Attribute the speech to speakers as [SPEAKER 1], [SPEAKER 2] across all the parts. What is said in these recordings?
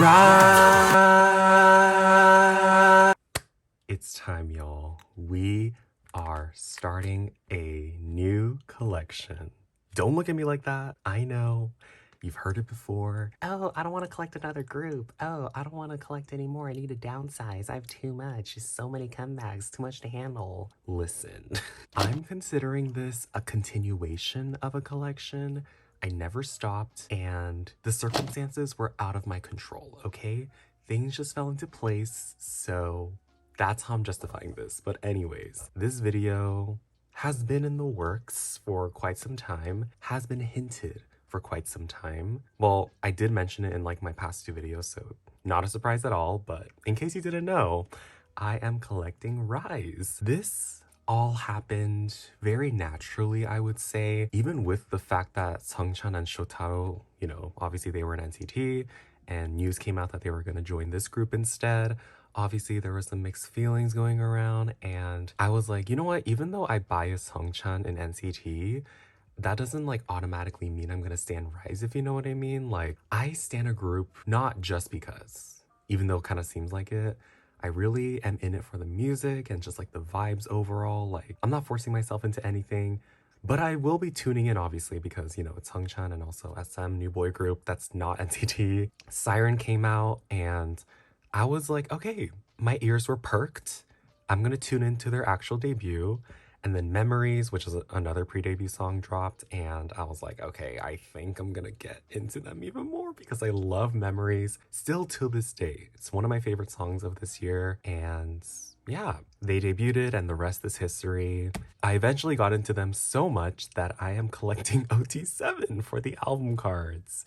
[SPEAKER 1] Riize. It's time, y'all. We are starting a new collection. Don't look at me like that. I know. You've heard it before. Oh, I don't want to collect another group. Oh, I don't want to collect anymore. I need to downsize. I have too much. Just so many comebacks. Too much to handle. Listen, I'm considering this a continuation of a collection. I never stopped, and the circumstances were out of my control, okay? Things just fell into place, so that's how I'm justifying this. But anyways, this video has been in the works for quite some time, has been hinted for quite some time. Well, I did mention it in like my past two videos, so not a surprise at all, but in case you didn't know, I am collecting riize. This all happened very naturally, I would say, even with the fact that Sungchan and Shotaro, you know, obviously they were in NCT and news came out that they were going to join this group instead. Obviously, there was some mixed feelings going around, and I was like, you know what, even though I bias Sungchan in NCT, that doesn't like automatically mean I'm gonna stan riize, if you know what I mean. Like, I stan a group not just because, even though it kind of seems like it. I really am in it for the music and just like the vibes overall. Like, I'm not forcing myself into anything, but I will be tuning in obviously because, you know, it's Sungchan and also SM, new boy group that's not NCT. Siren came out and I was like, okay, my ears were perked. I'm gonna tune into their actual debut. And then Memories, which is another pre-debut song, dropped, and I was like, okay, I think I'm gonna get into them even more because I love Memories still to this day. It's one of my favorite songs of this year, and yeah, they debuted and the rest is history. I eventually got into them so much that I am collecting ot7 for the album cards.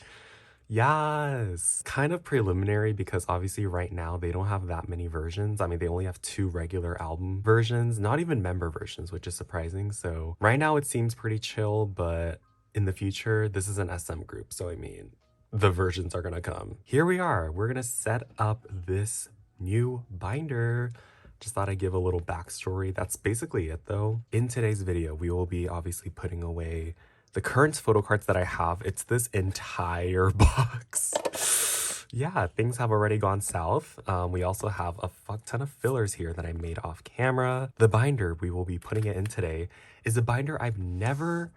[SPEAKER 1] Yes, kind of preliminary because obviously right now they don't have that many versions. I mean, they only have 2 regular album versions, not even member versions, which is surprising. So right now it seems pretty chill, but in the future, this is an SM group. So I mean, the versions are gonna come. Here we are. We're gonna set up this new binder. Just thought I'd give a little backstory. That's basically it though. In today's video, we will be obviously putting away the current photocards that I have. It's this entire box. Yeah, things have already gone south. We also have a fuck ton of fillers here that I made off camera. The binder we will be putting it in today is a binder I've never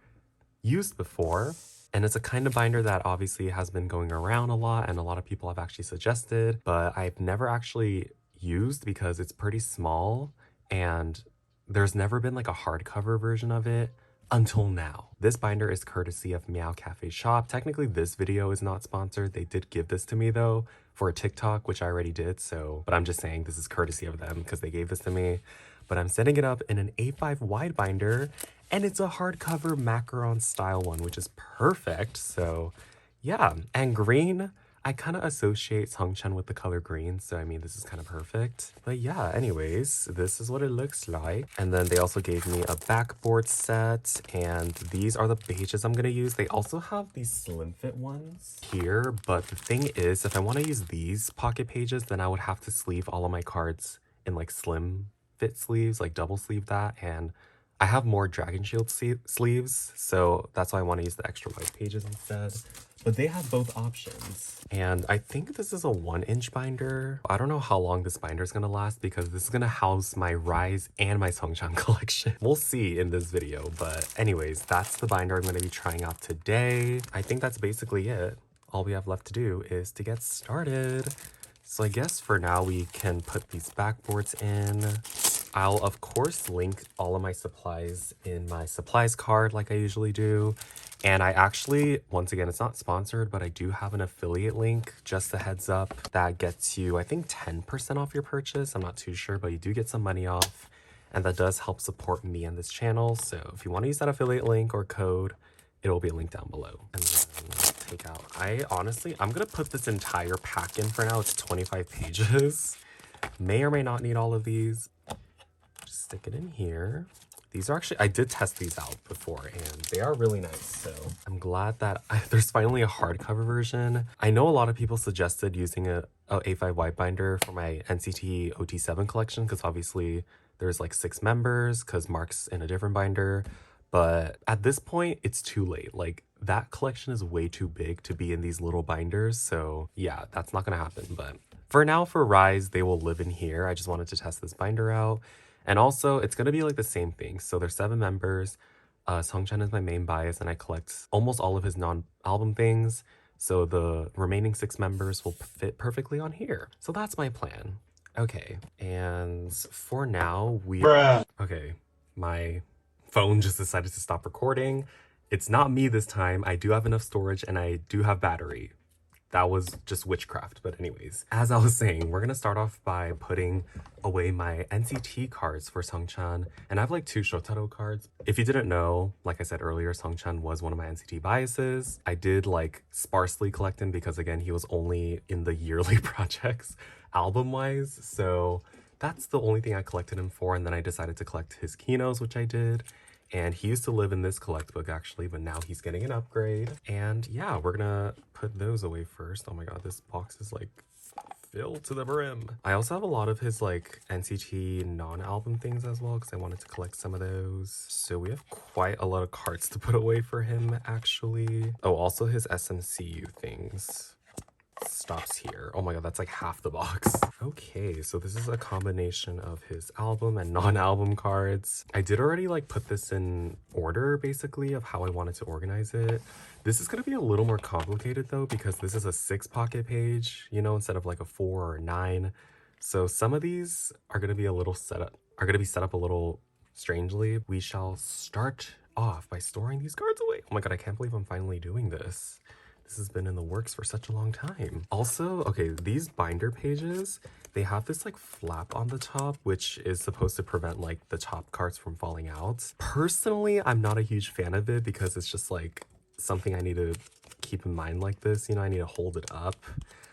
[SPEAKER 1] used before. And it's a kind of binder that obviously has been going around a lot and a lot of people have actually suggested, but I've never actually used because it's pretty small and there's never been like a hardcover version of it until now. This binder is courtesy of Meow Cafe Shop. Technically, this video is not sponsored. They did give this to me though for a TikTok, which I already did. So, but I'm just saying this is courtesy of them because they gave this to me. But I'm setting it up in an A5 wide binder and it's a hardcover macaron style one, which is perfect. So yeah, and green, I kind of associate Sungchan with the color green, so I mean, this is kind of perfect. But yeah, anyways, this is what it looks like. And then they also gave me a backboard set, and these are the pages I'm gonna use. They also have these slim fit ones here, but the thing is, if I want to use these pocket pages, then I would have to sleeve all of my cards in like slim fit sleeves, like double sleeve that, and I have more Dragon Shield sleeves, so that's why I want to use the extra wide pages instead. But they have both options. And I think this is a 1-inch binder. I don't know how long this binder is going to last because this is going to house my riize and my Sungchan collection. We'll see in this video. But anyways, that's the binder I'm going to be trying out today. I think that's basically it. All we have left to do is to get started. So I guess for now we can put these backboards in. I'll of course link all of my supplies in my supplies card like I usually do. And I actually, once again, it's not sponsored, but I do have an affiliate link, just a heads up, that gets you, I think 10% off your purchase. I'm not too sure, but you do get some money off. And that does help support me and this channel. So if you want to use that affiliate link or code, it'll be linked down below. And then take out, I'm going to put this entire pack in for now. It's 25 pages. May or may not need all of these. Just stick it in here. These are actually, I did test these out before and they are really nice. So I'm glad that there's finally a hardcover version. I know a lot of people suggested using a A5 wide binder for my NCT ot7 collection because obviously there's like 6 members because Mark's in a different binder. But at this point, it's too late. Like, that collection is way too big to be in these little binders. So yeah, that's not gonna happen. But for now, for riize, they will live in here. I just wanted to test this binder out. And also, it's gonna be like the same thing. So there's 7 members. Sungchan is my main bias, and I collect almost all of his non-album things. So the remaining 6 members will fit perfectly on here. So that's my plan. Okay, and for now, okay, my phone just decided to stop recording. It's not me this time. I do have enough storage and I do have battery. That was just witchcraft. But anyways, as I was saying, we're gonna start off by putting away my NCT cards for Sungchan. And I have like 2 Shotaro cards. If you didn't know, like I said earlier, Sungchan was one of my NCT biases. I did like sparsely collect him because again, he was only in the yearly projects album-wise. So that's the only thing I collected him for. And then I decided to collect his Kinos, which I did. And he used to live in this collect book actually, but now he's getting an upgrade. And yeah, we're gonna put those away first. Oh my god, this box is like filled to the brim. I also have a lot of his like NCT non-album things as well because I wanted to collect some of those. So we have quite a lot of cards to put away for him actually. Oh, also his SMCU things stops here. Oh my god, that's like half the box. Okay, so this is a combination of his album and non-album cards. I did already like put this in order basically of how I wanted to organize it. This is gonna be a little more complicated though because this is a 6 pocket page, you know, instead of like a 4 or 9. So some of these are gonna be set up a little strangely. We shall start off by storing these cards away. Oh my god, I can't believe I'm finally doing this. This has been in the works for such a long time. Also, okay, these binder pages, they have this like flap on the top, which is supposed to prevent like the top cards from falling out. Personally, I'm not a huge fan of it because it's just like something I need to keep in mind like this. You know, I need to hold it up.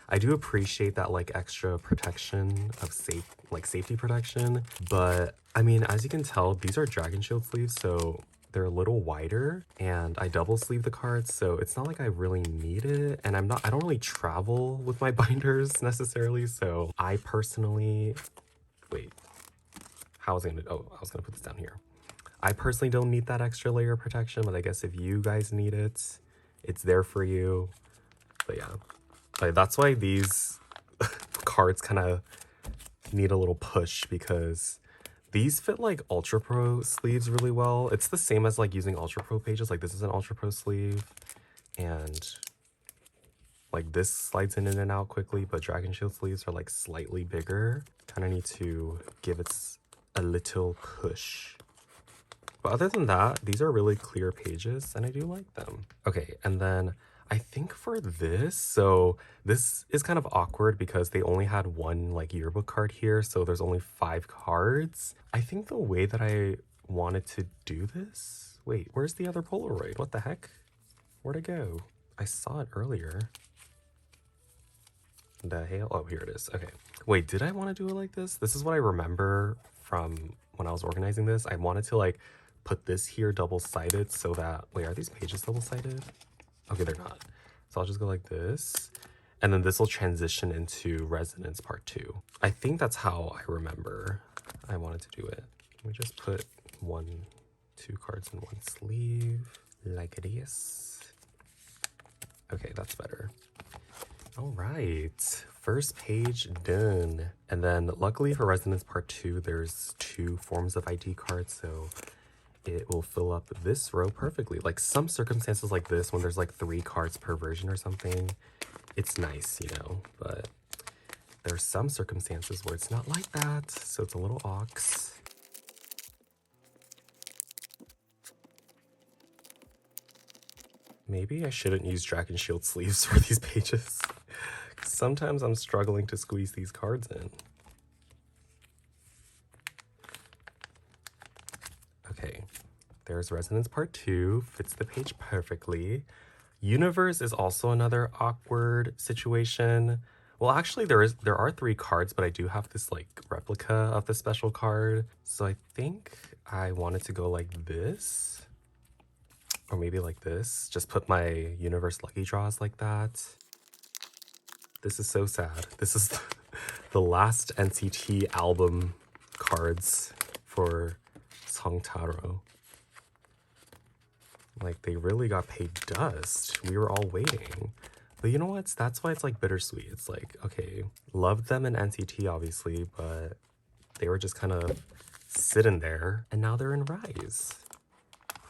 [SPEAKER 1] I do appreciate that like extra protection of safety protection. But I mean, as you can tell, these are Dragon Shield sleeves, so they're a little wider and I double sleeve the cards, so it's not like I really need it. And I don't really travel with my binders necessarily, so I personally, wait, I was gonna put this down here. I personally don't need that extra layer of protection, but I guess if you guys need it, it's there for you. But yeah, like, that's why these cards kind of need a little push because these fit like Ultra Pro sleeves really well. It's the same as like using Ultra Pro pages. Like this is an Ultra Pro sleeve and like this slides in and out quickly, but Dragon Shield sleeves are like slightly bigger. Kind of need to give it a little push. But other than that, these are really clear pages and I do like them. Okay, and then I think for this, so this is kind of awkward because they only had 1 like yearbook card here, so there's only 5 cards. I think the way that I wanted to do this, wait, where's the other Polaroid? What the heck? Where'd it go? I saw it earlier. The hell? Oh, here it is. Okay. Wait, did I want to do it like this? This is what I remember from when I was organizing this. I wanted to like put this here double-sided so that, wait, are these pages double-sided? Okay, they're not. So I'll just go like this. And then this will transition into Resonance Part 2. I think that's how I remember I wanted to do it. Let me just put 2 cards in 1 sleeve, like this. Okay, that's better. All right, first page done. And then luckily for Resonance Part 2, there's 2 forms of ID cards, so it will fill up this row perfectly. Like some circumstances like this, when there's like 3 cards per version or something, it's nice, you know, but there's some circumstances where it's not like that, so it's a little ox. Maybe I shouldn't use Dragon Shield sleeves for these pages. Sometimes I'm struggling to squeeze these cards in. Okay, there's Resonance Part 2, fits the page perfectly. Universe is also another awkward situation. Well, actually there are 3 cards, but I do have this like replica of the special card. So I think I wanted to go like this. Or maybe like this. Just put my Universe Lucky Draws like that. This is so sad. This is the last NCT album cards for Sungtaro. Like, they really got paid dust. We were all waiting. But you know what? That's why it's like bittersweet. It's like, okay, loved them in NCT, obviously, but they were just kind of sitting there. And now they're in Riize,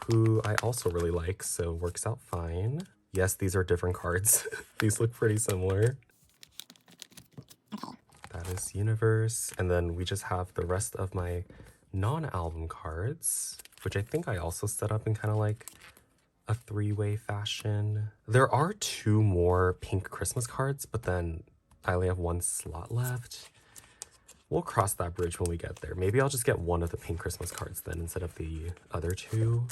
[SPEAKER 1] who I also really like, so works out fine. Yes, these are different cards. These look pretty similar. That is Universe. And then we just have the rest of my non-album cards, which I think I also set up in kind of like a three-way fashion. There are 2 more pink Christmas cards, but then I only have 1 slot left. We'll cross that bridge when we get there. Maybe I'll just get 1 of the pink Christmas cards then instead of the other 2.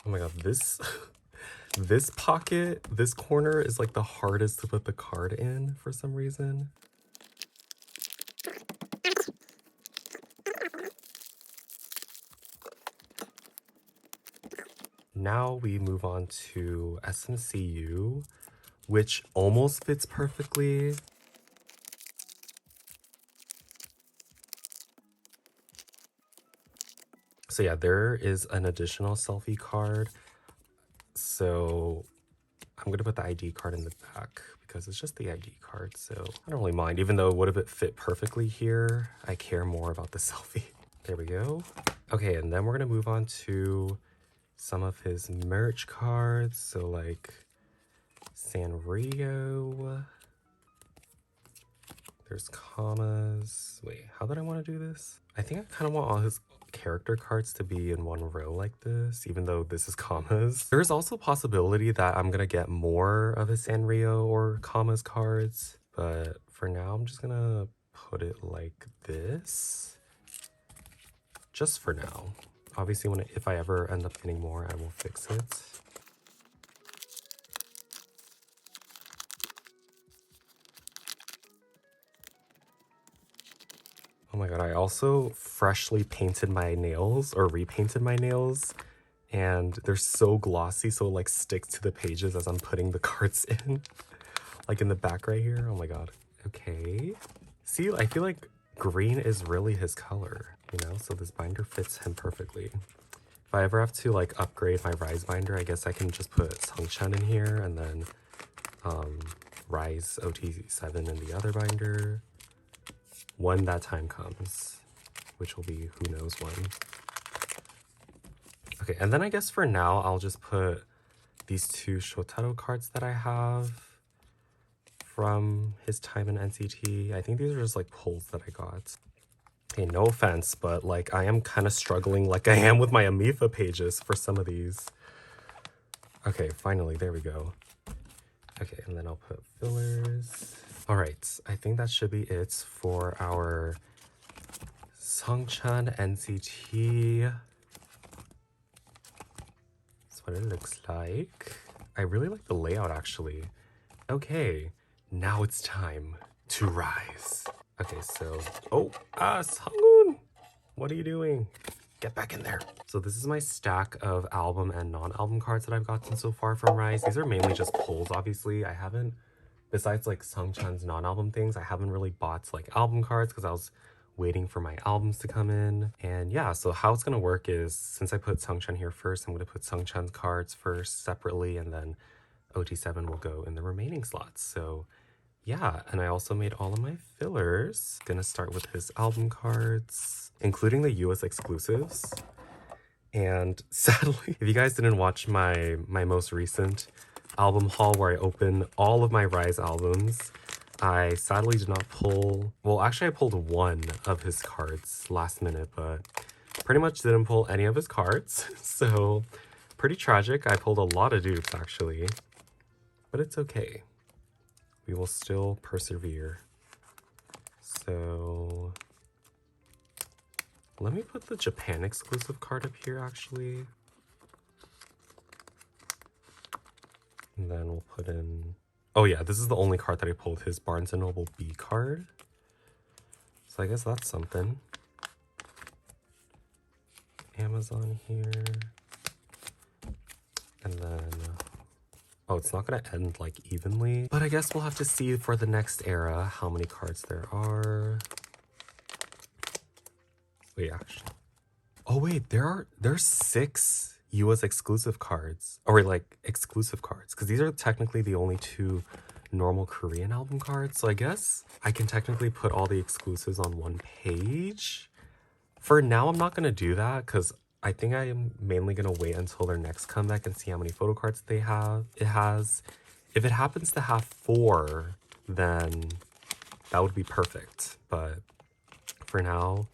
[SPEAKER 1] Oh my god, this this pocket, this corner is like the hardest to put the card in for some reason. Now we move on to SMCU, which almost fits perfectly. So yeah, there is an additional selfie card. So I'm gonna put the ID card in the back because it's just the ID card. So I don't really mind, even though it would have fit perfectly here. I care more about the selfie. There we go. Okay, and then we're gonna move on to some of his merch cards. So like Sanrio. There's commas. Wait, how did I want to do this? I think I kind of want all his character cards to be in one row like this, even though this is commas. There's also a possibility that I'm gonna get more of his Sanrio or commas cards, but for now I'm just gonna put it like this. Just for now. Obviously, if I ever end up getting more, I will fix it. Oh my god, I also freshly painted my nails, or repainted my nails, and they're so glossy, so it like sticks to the pages as I'm putting the cards in. Like in the back right here. Oh my god. Okay. See, I feel like green is really his color, you know? So this binder fits him perfectly. If I ever have to like upgrade my riize binder, I guess I can just put Sungchan in here and then riize ot7 in the other binder. When that time comes, which will be who knows when. Okay, and then I guess for now, I'll just put these 2 Shotaro cards that I have from his time in NCT. I think these are just like pulls that I got. Okay, no offense, but like I am kind of struggling like I am with my Amifa pages for some of these. Okay, finally, there we go. Okay, and then I'll put fillers. All right, I think that should be it for our Sungchan NCT. That's what it looks like. I really like the layout, actually. Okay, now it's time to riize. Okay, so... Oh, Sunghoon! What are you doing? Get back in there. So this is my stack of album and non-album cards that I've gotten so far from riize. These are mainly just pulls, obviously. I haven't, besides like Sungchan's non-album things, I haven't really bought like album cards because I was waiting for my albums to come in. And yeah, so how it's gonna work is, since I put Sungchan here first, I'm gonna put Sungchan's cards first separately, and then ot7 will go in the remaining slots. So yeah, and I also made all of my fillers. Gonna start with his album cards, including the US exclusives. And sadly, if you guys didn't watch my most recent album haul where I opened all of my riize albums, I sadly did not pull, well actually I pulled 1 of his cards last minute, but pretty much didn't pull any of his cards. So pretty tragic. I pulled a lot of dupes actually, but it's okay. We will still persevere. So let me put the Japan exclusive card up here actually. And then we'll put in, oh yeah, this is the only card that I pulled, his Barnes & Noble B card. So I guess that's something. Amazon here. And then Oh, it's not gonna end like evenly, but I guess we'll have to see for the next era how many cards there are. Wait, actually. Oh wait, there's 6 US exclusive cards. Or like exclusive cards. Because these are technically the only 2 normal Korean album cards. So I guess I can technically put all the exclusives on one page. For now, I'm not gonna do that because I think I am mainly gonna wait until their next comeback and see how many photo cards it has. If it happens to have 4, then that would be perfect. But for now,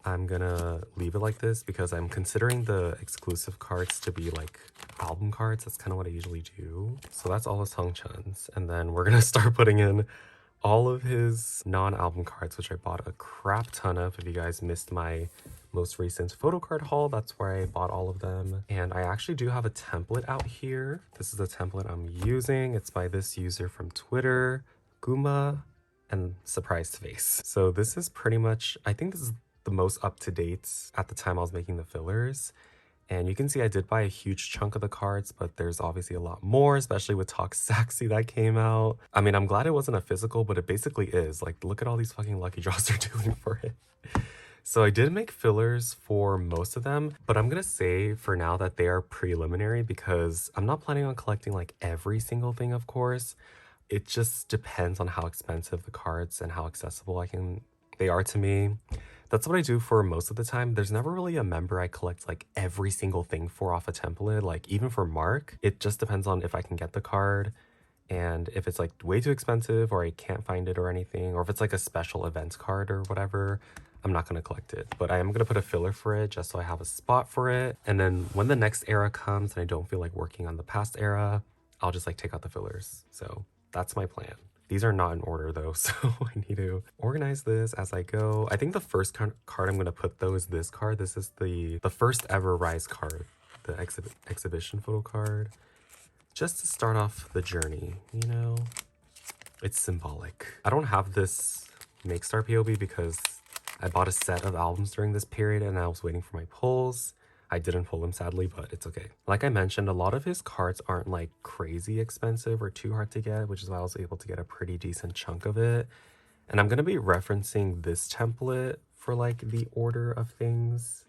[SPEAKER 1] I'm gonna leave it like this because I'm considering the exclusive cards to be like album cards. That's kind of what I usually do. So that's all of Sungchan's. And then we're gonna start putting in all of his non-album cards, which I bought a crap ton of. If you guys missed my most recent photo card haul, that's where I bought all of them. And I actually do have a template out here. This is the template I'm using. It's by this user from Twitter, Guma, and surprised face. So this is pretty much, I think this is the most up-to-date at the time I was making the fillers. And you can see I did buy a huge chunk of the cards, but there's obviously a lot more, especially with Talk Saxy that came out. I mean, I'm glad it wasn't a physical, but it basically is. Like, look at all these fucking lucky draws they're doing for it. So I did make fillers for most of them, but I'm gonna say for now that they are preliminary because I'm not planning on collecting like every single thing, of course. It just depends on how expensive the cards and how accessible they are to me. That's what I do for most of the time. There's never really a member I collect like every single thing for off a template. Like even for Mark, it just depends on if I can get the card and if it's like way too expensive or I can't find it or anything, or if it's like a special event card or whatever, I'm not gonna collect it. But I am gonna put a filler for it just so I have a spot for it. And then when the next era comes and I don't feel like working on the past era, I'll just like take out the fillers. So that's my plan. These are not in order though, so I need to organize this as I go. I think the first card I'm gonna put though is this card. This is the first ever riize card, the exhibition photo card. Just to start off the journey, you know? It's symbolic. I don't have this Make Star POB because I bought a set of albums during this period and I was waiting for my pulls. I didn't pull them sadly, but it's okay. Like I mentioned, a lot of his cards aren't like crazy expensive or too hard to get, which is why I was able to get a pretty decent chunk of it. And I'm gonna be referencing this template for like the order of things.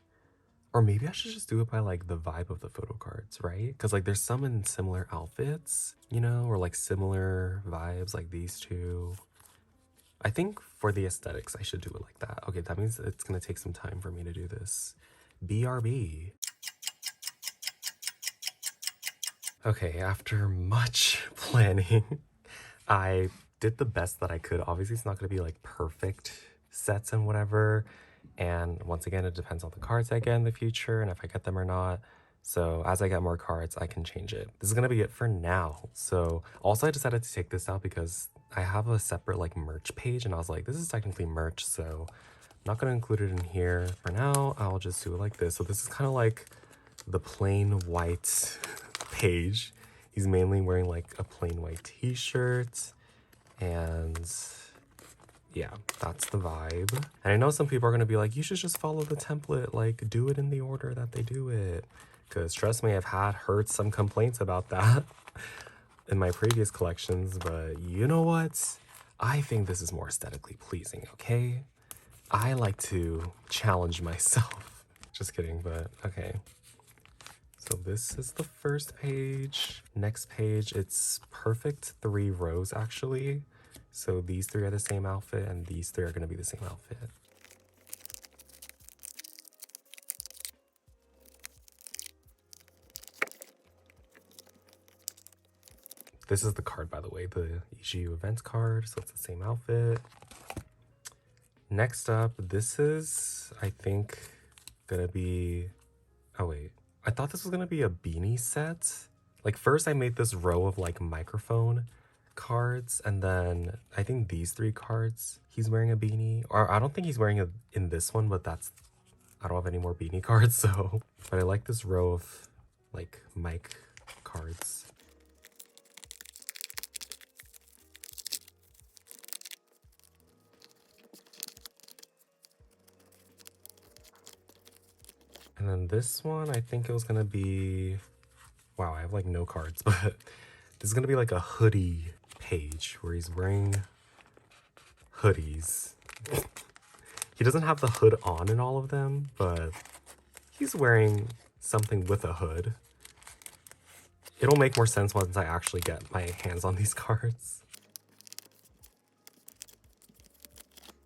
[SPEAKER 1] Or maybe I should just do it by like the vibe of the photo cards, right? Because like there's some in similar outfits, you know, or like similar vibes like these two. I think for the aesthetics, I should do it like that. Okay, that means it's gonna take some time for me to do this. BRB. Okay, after much planning, I did the best that I could. Obviously, it's not going to be like perfect sets and whatever. And once again, it depends on the cards I get in the future and if I get them or not. So as I get more cards, I can change it. This is going to be it for now. So also I decided to take this out because I have a separate like merch page and I was like, this is technically merch. So I'm not going to include it in here. For now, I'll just do it like this. So this is kind of like the plain white page. He's mainly wearing like a plain white t-shirt and yeah, that's the vibe. And I know some people are gonna be like, you should just follow the template, like do it in the order that they do it. Because trust me, I've heard some complaints about that in my previous collections, but you know what? I think this is more aesthetically pleasing, okay? I like to challenge myself. Just kidding, but okay. So this is the first page. Next page, it's perfect 3 rows actually. So these 3 are the same outfit and these 3 are gonna be the same outfit. This is the card, by the way, the EGU events card, so it's the same outfit. Next up, this is, I think, gonna be, oh wait, I thought this was gonna be a beanie set. Like first I made this row of like microphone cards, and then I think these 3 cards, he's wearing a beanie. Or I don't think he's wearing it in this one, but that's, I don't have any more beanie cards, so. But I like this row of like mic cards. And then this one, I think it was gonna be, wow, I have like no cards, but This is gonna be like a hoodie page where he's wearing hoodies. He doesn't have the hood on in all of them, but he's wearing something with a hood. It'll make more sense once I actually get my hands on these cards.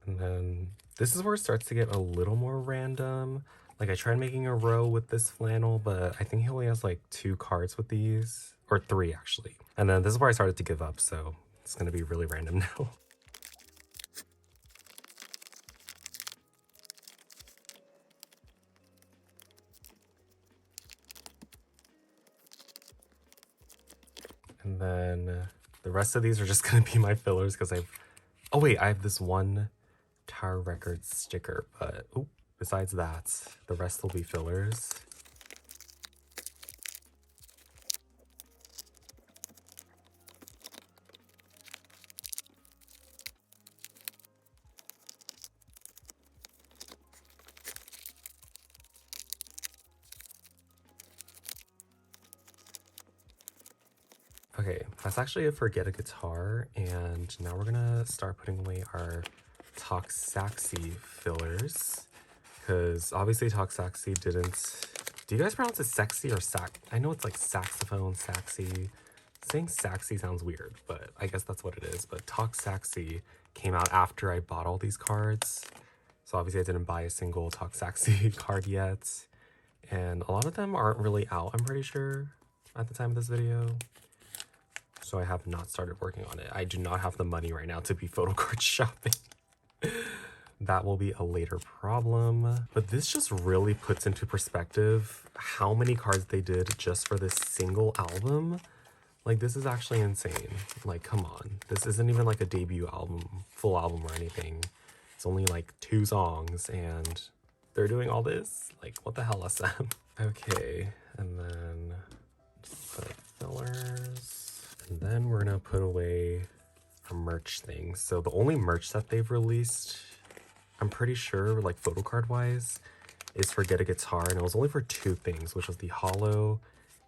[SPEAKER 1] And then this is where it starts to get a little more random. Like I tried making a row with this flannel, but I think he only has like 2 cards with these, or 3 actually. And then this is where I started to give up, so it's gonna be really random now. And then the rest of these are just gonna be my fillers because oh wait, I have this one Tower Records sticker, but besides that, the rest will be fillers. Okay, that's actually it for Get a Guitar, and now we're gonna start putting away our Toxaxi fillers, because obviously Toxaxi didn't... Do you guys pronounce it sexy or sax? I know it's like saxophone, saxy. Saying saxy sounds weird, but I guess that's what it is. But Toxaxi came out after I bought all these cards, so obviously I didn't buy a single Toxaxi card yet, and a lot of them aren't really out, I'm pretty sure, at the time of this video. So I have not started working on it. I do not have the money right now to be photocard shopping. That will be a later problem. But this just really puts into perspective how many cards they did just for this single album. Like, this is actually insane. Like, come on. This isn't even like a debut album, full album or anything. It's only like 2 songs and they're doing all this? Like, what the hell, SM? Okay, and then the fillers. And then we're gonna put away our merch things. So the only merch that they've released, I'm pretty sure, like photocard wise, is for Get a Guitar, and it was only for 2 things, which was the hollow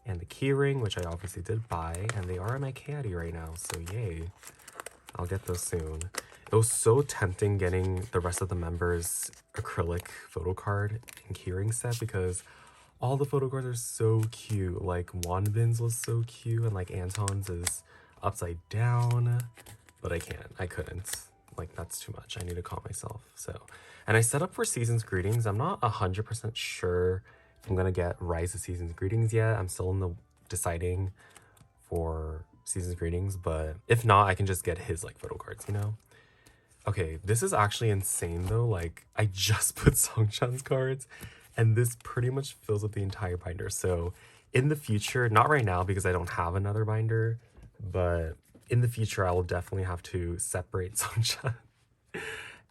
[SPEAKER 1] and the keyring, which I obviously did buy, and they are in my caddy right now, so yay. I'll get those soon. It was so tempting getting the rest of the members' acrylic photocard and keyring set because all the photocards are so cute. Like Wanbin's was so cute, and like Anton's is upside down, but I couldn't. Like, that's too much. I need to calm myself. So, and I set up for Season's Greetings. I'm not 100% sure if I'm gonna get riize Season's Greetings yet. I'm still in the deciding for Season's Greetings, but if not, I can just get his like photocards, you know? Okay, this is actually insane though. Like, I just put Sungchan's cards, and this pretty much fills up the entire binder. So in the future, not right now because I don't have another binder, but in the future, I will definitely have to separate Sungchan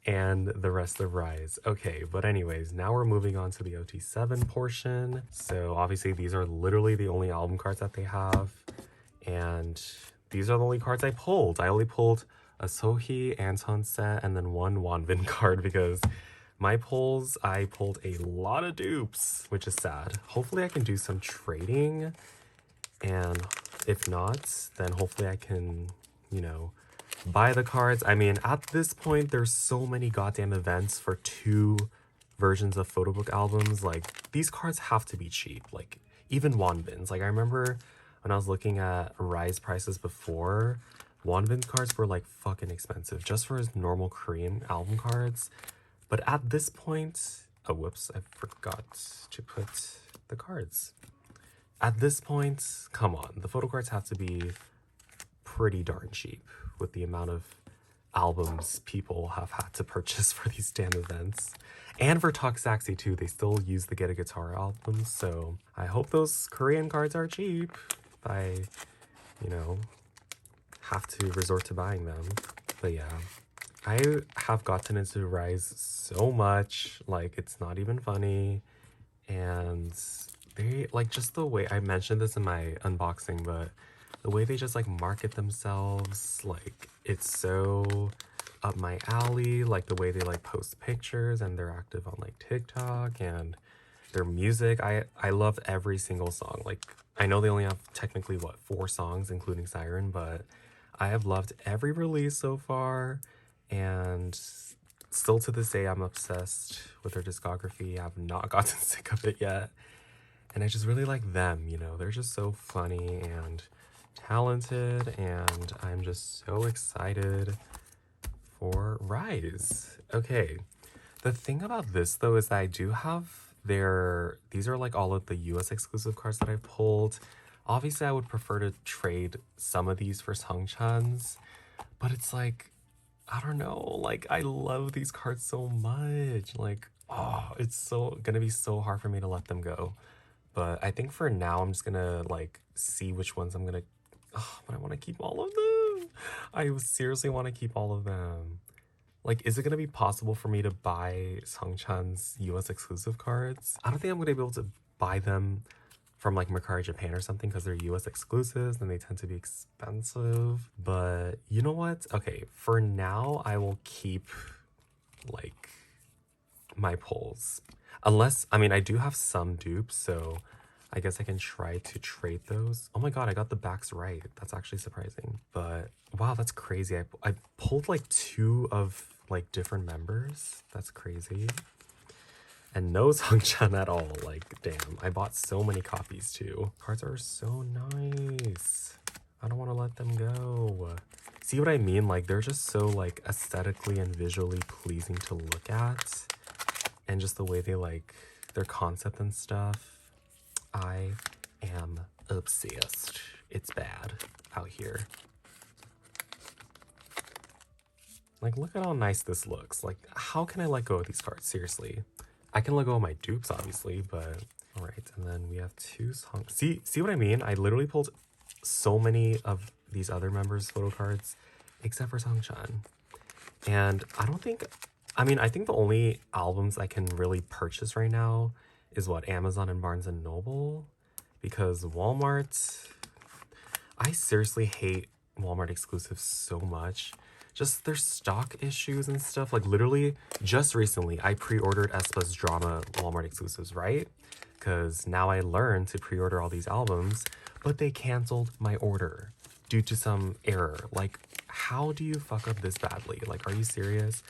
[SPEAKER 1] and the rest of riize. Okay, but anyways, now we're moving on to the ot7 portion. So obviously these are literally the only album cards that they have. And these are the only cards I pulled. I only pulled a Sohee, Anton set, and then 1 Wanbin card because my pulls, I pulled a lot of dupes, which is sad. Hopefully I can do some trading, and if not, then hopefully I can, you know, buy the cards. I mean, at this point, there's so many goddamn events for 2 versions of photo book albums. Like, these cards have to be cheap. Like, even Wanbin's. Like, I remember when I was looking at riize prices before, Wanbin's cards were like fucking expensive just for his normal Korean album cards. But at this point, oh, whoops, I forgot to put the cards. At this point, come on, the photo cards have to be pretty darn cheap with the amount of albums people have had to purchase for these damn events. And for Toxaxi too, they still use the Get a Guitar albums, so I hope those Korean cards are cheap. I, you know, have to resort to buying them. But yeah, I have gotten into riize so much, like, it's not even funny. And they, like, just the way, I mentioned this in my unboxing, but the way they just like market themselves, like, it's so up my alley. Like the way they like post pictures, and they're active on like TikTok, and Their music, I love every single song. Like, I know they only have technically, what, 4 songs, including Siren, but I have loved every release so far, and still to this day, I'm obsessed with their discography. I've not gotten sick of it yet, and I just really like them, you know? They're just so funny and talented, and I'm just so excited for riize. Okay, the thing about this, though, is that I do have these are like all of the US exclusive cards that I pulled. Obviously, I would prefer to trade some of these for Sungchan's, but it's like, I don't know, like, I love these cards so much. Like, oh, it's gonna be so hard for me to let them go. But I think for now, I'm just gonna, like, see which ones I'm gonna, oh, but I want to keep all of them. I seriously want to keep all of them. Like, is it going to be possible for me to buy Sungchan's US exclusive cards? I don't think I'm going to be able to buy them from like Mercari Japan or something because they're US exclusives and they tend to be expensive. But you know what? Okay, for now, I will keep like my pulls. Unless, I mean, I do have some dupes, so I guess I can try to trade those. Oh my god, I got the backs right. That's actually surprising. But wow, that's crazy. I pulled like 2 of like different members. That's crazy. And no Sungchan at all. Like, damn, I bought so many copies too. Cards are so nice. I don't want to let them go. See what I mean? Like, they're just so like aesthetically and visually pleasing to look at. And just the way they like their concept and stuff. I am obsessed. It's bad out here. Like, look at how nice this looks. Like, how can I let go of these cards? Seriously. I can let go of my dupes, obviously, but... Alright, and then we have 2 songs. See what I mean? I literally pulled so many of these other members' photo cards, except for Sungchan. And I don't think... I mean, I think the only albums I can really purchase right now is what, Amazon and Barnes and Noble, because Walmart, I seriously hate Walmart exclusives so much. Just their stock issues and stuff. Like, literally just recently I pre-ordered aespa's Drama Walmart exclusives, right? Because now I learned to pre-order all these albums, but they canceled my order due to some error. Like, how do you fuck up this badly? Like, are you serious?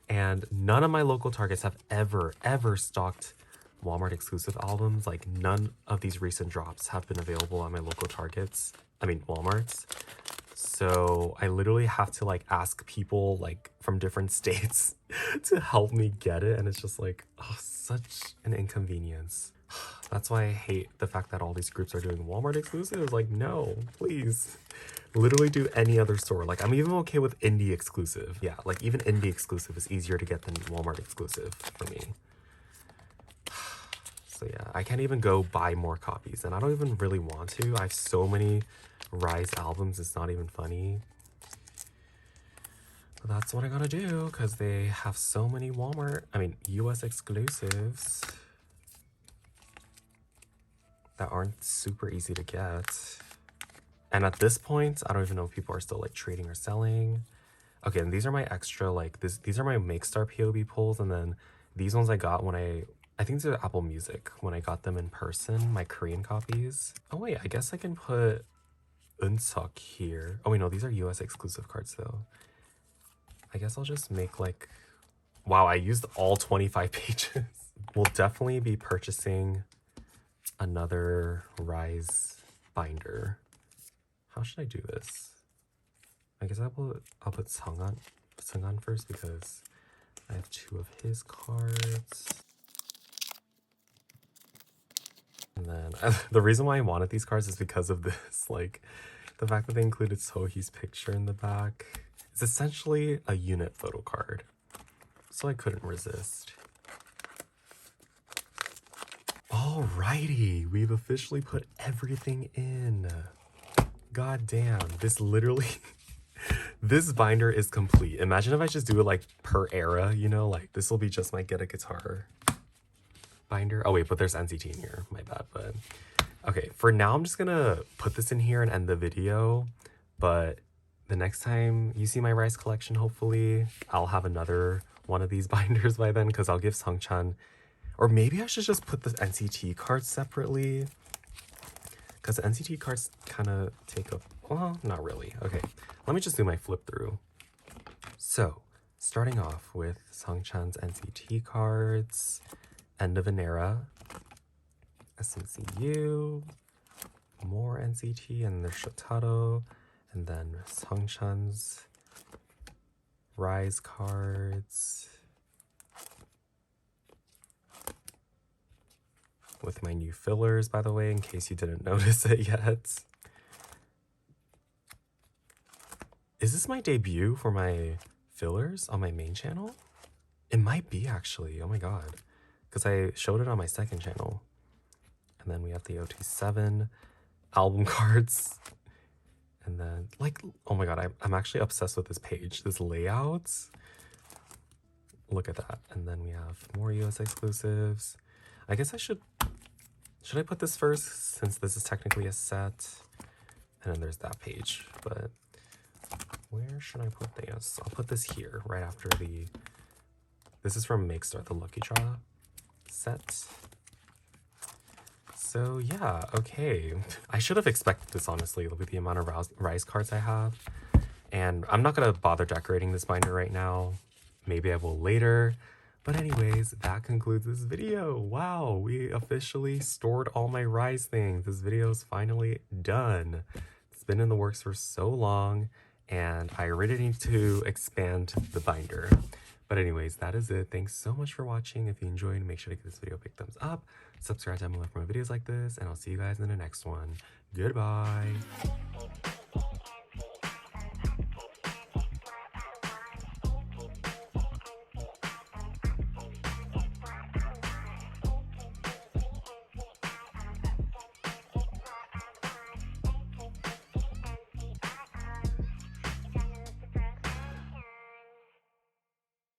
[SPEAKER 1] And none of my local Targets have ever stocked Walmart exclusive albums. Like, none of these recent drops have been available on my local Targets. I mean, Walmarts. So I literally have to like ask people like from different states to help me get it. And it's just like, oh, such an inconvenience. That's why I hate the fact that all these groups are doing Walmart exclusives. Like, no, please. Literally do any other store. Like, I'm even okay with indie exclusive. Yeah, like even indie exclusive is easier to get than Walmart exclusive for me. So yeah, I can't even go buy more copies, and I don't even really want to. I have so many riize albums, it's not even funny. But that's what I gotta do, because they have so many US exclusives that aren't super easy to get. And at this point, I don't even know if people are still like trading or selling. Okay, and these are my extra, like, these are my Makestar POB pulls, and then these ones I got when I think they're Apple Music, when I got them in person, my Korean copies. Oh wait, I guess I can put Eunseok here. Oh wait, no, these are US exclusive cards though. I guess I'll just make like, wow, I used all 25 pages. We'll definitely be purchasing another riize binder. How should I do this? I guess I'll put Sungchan first because I have 2 of his cards. And then the reason why I wanted these cards is because of this, like the fact that they included Sohee's picture in the back. It's essentially a unit photo card, so I couldn't resist. Alrighty, we've officially put everything in. God damn, this literally, this binder is complete. Imagine if I just do it like per era, you know, like this will be just my Get a Guitar binder. Oh wait, but there's NCT in here, my bad. But okay, for now I'm just gonna put this in here and end the video. But the next time you see my riize collection, hopefully I'll have another one of these binders by then, because I'll give Sungchan, Or maybe I should just put the NCT cards separately, because the NCT cards kind of take up, well, not really. Okay, let me just do my flip through. So, starting off with Sungchan's NCT cards, End of an Era, SMCU, more NCT, and there's Shotaro, and then Sungchan's riize cards, with my new fillers, by the way, in case you didn't notice it yet. Is this my debut for my fillers on my main channel? It might be, actually. Oh my god. Because I showed it on my second channel. And then we have the ot7 album cards. And then, like, oh my god, I'm actually obsessed with this page. This layout. Look at that. And then we have more US exclusives. I guess I should I put this first, since this is technically a set? And then there's that page, but where should I put this? I'll put this here, right after the, this is from Make Start, the Lucky Draw set. So yeah, okay. I should have expected this, honestly, with the amount of riize cards I have. And I'm not gonna bother decorating this binder right now. Maybe I will later. But anyways, that concludes this video. Wow, we officially stored all my riize things. This video is finally done. It's been in the works for so long, and I really need to expand the binder. But anyways, that is it. Thanks so much for watching. If you enjoyed, make sure to give this video a big thumbs up. Subscribe down below for more videos like this, and I'll see you guys in the next one. Goodbye.